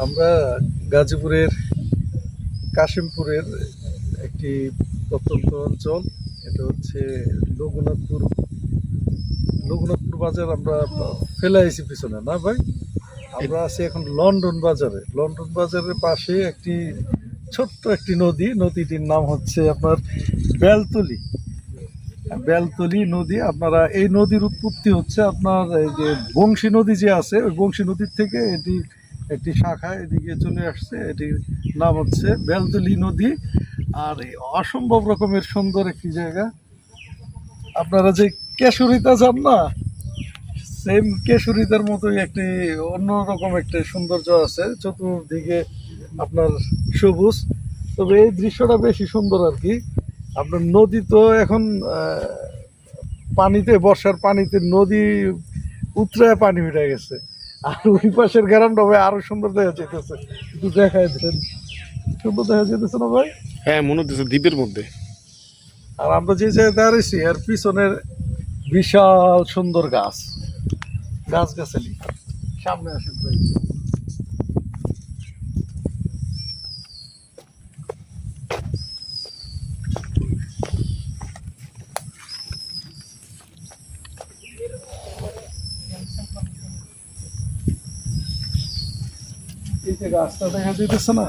আমরা গাজীপুরের কাশিমপুরের একটি প্রত্যন্ত অঞ্চল। এটা হচ্ছে রঘুনাথপুর রঘুনাথপুর বাজার। আমরা ফেলে আইছি পিছনে না ভাই। আমরা আছি এখন লন্ডন বাজারে। লন্ডন বাজারের পাশে একটি ছোট্ট একটি নদীটির নাম হচ্ছে আপনার বেলতলি। বেলতলি নদী। আপনারা এই নদীর উৎপত্তি হচ্ছে আপনার এই যে বংশী নদী যে আছে, ওই বংশী নদীর থেকে এটি একটি শাখা এদিকে চলে আসছে। এটির নাম হচ্ছে বেলতলি নদী। আর এই অসম্ভব রকমের সুন্দর একটি জায়গা। আপনারা যে কেশরিতা যান না, সেম কেশরিতার মতোই একটি অন্যরকম একটা সৌন্দর্য আছে। চতুর্দিকে আপনার সবুজ। তবে এই দৃশ্যটা বেশি সুন্দর আর কি। আপনার নদী তো এখন পানিতে, বর্ষার পানিতে নদী উতরায় পানি উঠে গেছে। আর ওই পাশের গ্রামটা ভাই আরো সুন্দর দেখা যেতেছে। একটু দেখাই দেন, সুন্দর দেখা যেতেছে না ভাই? হ্যাঁ, মনে হচ্ছে দ্বীপের মধ্যে। আর আমরা যে জায়গায় দাঁড়িয়েছি এর পিছনের বিশাল সুন্দর গাছগাছালি। সামনে আসেন ভাই। এই যে গাছটা দেখা যেতেছে না,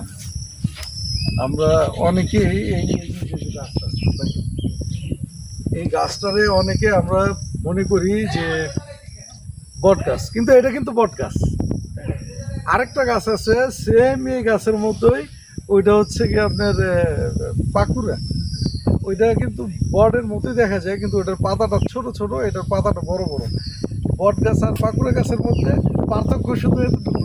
আমরা অনেকেই এই গাছটারে অনেকে আমরা মনে করি যে বট গাছ, কিন্তু এটা কিন্তু বট গাছ। আরেকটা গাছ আছে সেম এই গাছের মতোই, ওইটা হচ্ছে কি আপনার পাকুড়া। ওইটা কিন্তু বটের মতোই দেখা যায়, কিন্তু ওটার পাতাটা ছোট ছোট, এটার পাতাটা বড় বড়। বট গাছ আর পাকুড়া গাছের মধ্যে পার্থক্য শুধু এতটুকু।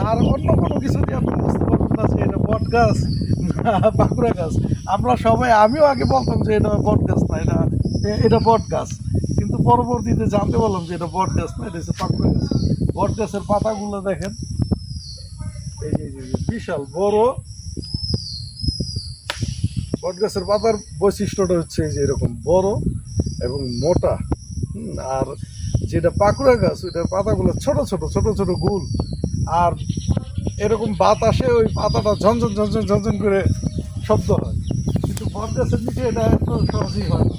আর অন্য কোনো কিছু দিয়ে আপনি বুঝতে পারবেন না যে এটা বট গাছ না পাকুড়া গাছ। আমরা সবাই, আমিও আগে বলতাম যে এটা বট গাছ না, এটা বট গাছ, কিন্তু পরবর্তীতে জানতে পারলাম যে এটা বট গাছ না, এটা হচ্ছে পাকুড়া গাছ। বট গাছের পাতাগুলো দেখেন, এই যে বিশাল বড়। বট গাছের পাতার বৈশিষ্ট্যটা হচ্ছে এই যে এরকম বড় এবং মোটা। আর যেটা পাকুড়া গাছ, ওইটার পাতাগুলো ছোট ছোট ছোট ছোট গোল। আর এরকম বাতাসে ওই পাতাটা ঝনঝন ঝনঝন ঝনঝন করে শব্দ হয়, কিন্তু বট গাছের নিচে এটা এত সহজেই হয় না।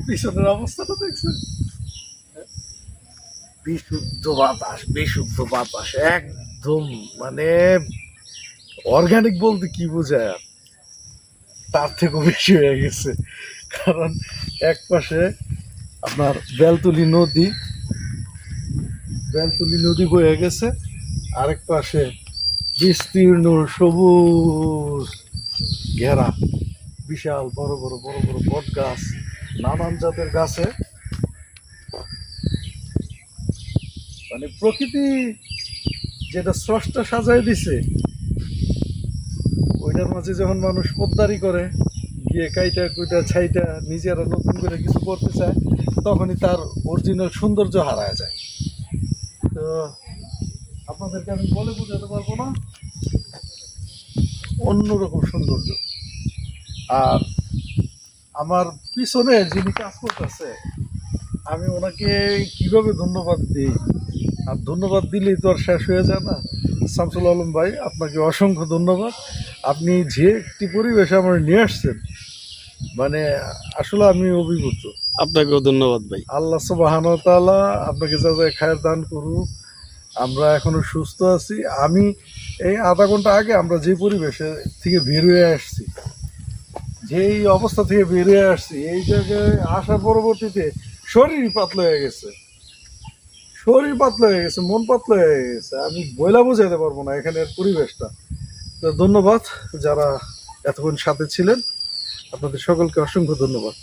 পিছনের অবস্থাটা দেখছেন? বিশুদ্ধ বাতাস একদম, মানে অর্গানিক বলতে কি বোঝায়, তার থেকেও বেশি হয়ে গেছে। কারণ এক পাশে আপনার বেলতলি নদী বয়ে গেছে, আরেক পাশে বিস্তীর্ণ সবুজ ঘেরা বিশাল বড় বড় বড় বড় বট গাছ, নানান জাতের গাছে। মানে প্রকৃতি যেটা স্রষ্টা সাজায় দিছে, ওইটার মাঝে যখন মানুষ পোদ্দারি করে গিয়ে কাইটা কুইটা ছাইটা নিজেরা নতুন করে কিছু করতে চায়, তখনই তার অরিজিনাল সৌন্দর্য হারায় যায়। তো আপনাদেরকে আমি বলে বোঝাতে পারবো না, অন্যরকম সৌন্দর্য। আর আমার পিছনে যিনি কাজ করতেছে, আমি ওনাকে কিভাবে ধন্যবাদ দিই, আর ধন্যবাদ দিলেই তো আর শেষ হয়ে যায় না। শামসুল আলম ভাই, আপনাকে অসংখ্য ধন্যবাদ। আপনি যে একটি পরিবেশে আমার নিয়ে আসছেন, মানে আসলে আমি অভিভূত। আপনাকেও ধন্যবাদ ভাই। আল্লাহ সুবহানাহু ওয়া তাআলা আপনাকে যা যা খায়ের দান করুক। আমরা এখনো সুস্থ আছি। আমি এই আধা ঘন্টা আগে আমরা যে পরিবেশে থেকে বের হয়ে আসছি, যেই অবস্থা থেকে বের হয়ে আসছি, এই জায়গায় আসার পরবর্তীতে শরীর পাতলা হয়ে গেছে, মন পাতলা হয়ে গেছে। আমি বইলা বোঝাতে পারবো না এখানের পরিবেশটা। তো ধন্যবাদ যারা এতক্ষণ সাথে ছিলেন, আপনাদের সকলকে অসংখ্য ধন্যবাদ।